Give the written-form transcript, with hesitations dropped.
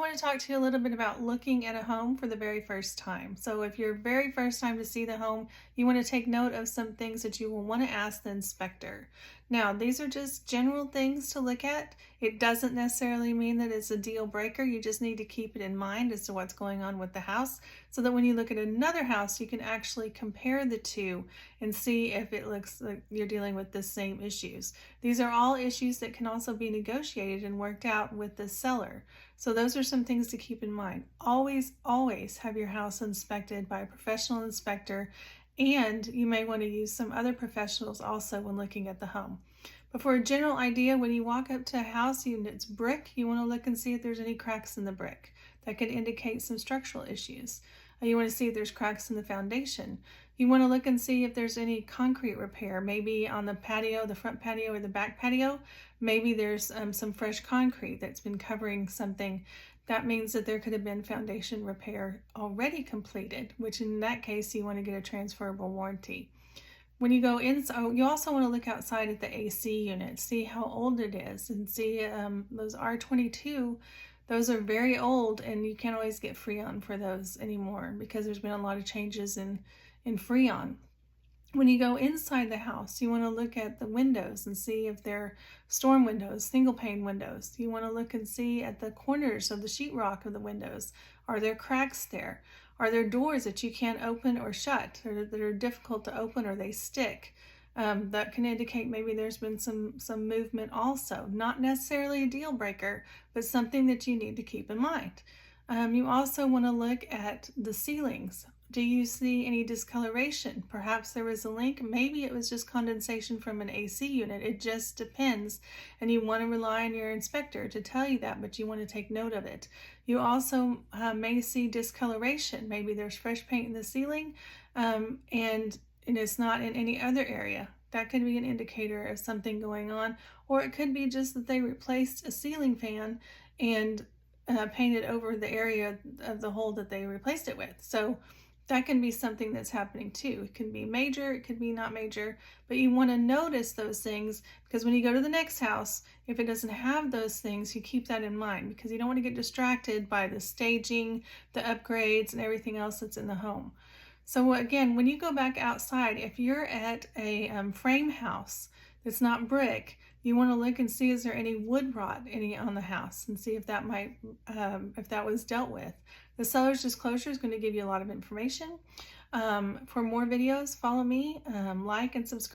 want to talk to you a little bit about looking at a home for the very first time. So if you're very first time to see the home, you want to take note of some things that you will want to ask the inspector. Now, these are just general things to look at. It doesn't necessarily mean that it's a deal breaker. You just need to keep it in mind as to what's going on with the house so that when you look at another house, you can actually compare the two and see if it looks like you're dealing with the same issues. These are all issues that can also be negotiated and worked out with the seller. So those are some things to keep in mind. Always, always have your house inspected by a professional inspector, and you may want to use some other professionals also when looking at the home. But for a general idea, when you walk up to a house and it's brick, you want to look and see if there's any cracks in the brick. That could indicate some structural issues. You want to see if there's cracks in the foundation. You want to look and see if there's any concrete repair, maybe on the patio, the front patio or the back patio. Maybe there's some fresh concrete that's been covering something. That means that there could have been foundation repair already completed, which in that case, you want to get a transferable warranty. When you go in, you also want to look outside at the AC unit, see how old it is, and see those R22. Those are very old, and you can't always get Freon for those anymore because there's been a lot of changes in Freon. When you go inside the house, you want to look at the windows and see if they're storm windows, single pane windows. You want to look and see at the corners of the sheetrock of the windows. Are there cracks there? Are there doors that you can't open or shut, or that are difficult to open, or they stick? That can indicate maybe there's been some movement also. Not necessarily a deal breaker, but something that you need to keep in mind. You also want to look at the ceilings. Do you see any discoloration? Perhaps there was a leak. Maybe it was just condensation from an AC unit. It just depends. And you want to rely on your inspector to tell you that, but you want to take note of it. You also may see discoloration. Maybe there's fresh paint in the ceiling and it's not in any other area. That could be an indicator of something going on. Or it could be just that they replaced a ceiling fan and painted over the area of the hole that they replaced it with. So that can be something that's happening too. It can be major, it could be not major, but you want to notice those things because when you go to the next house, if it doesn't have those things, you keep that in mind because you don't want to get distracted by the staging, the upgrades, and everything else that's in the home. So again, when you go back outside, if you're at a frame house that's not brick, you want to look and see is there any wood rot on the house and see if that might if that was dealt with. The seller's disclosure is going to give you a lot of information. For more videos, follow me, like and subscribe.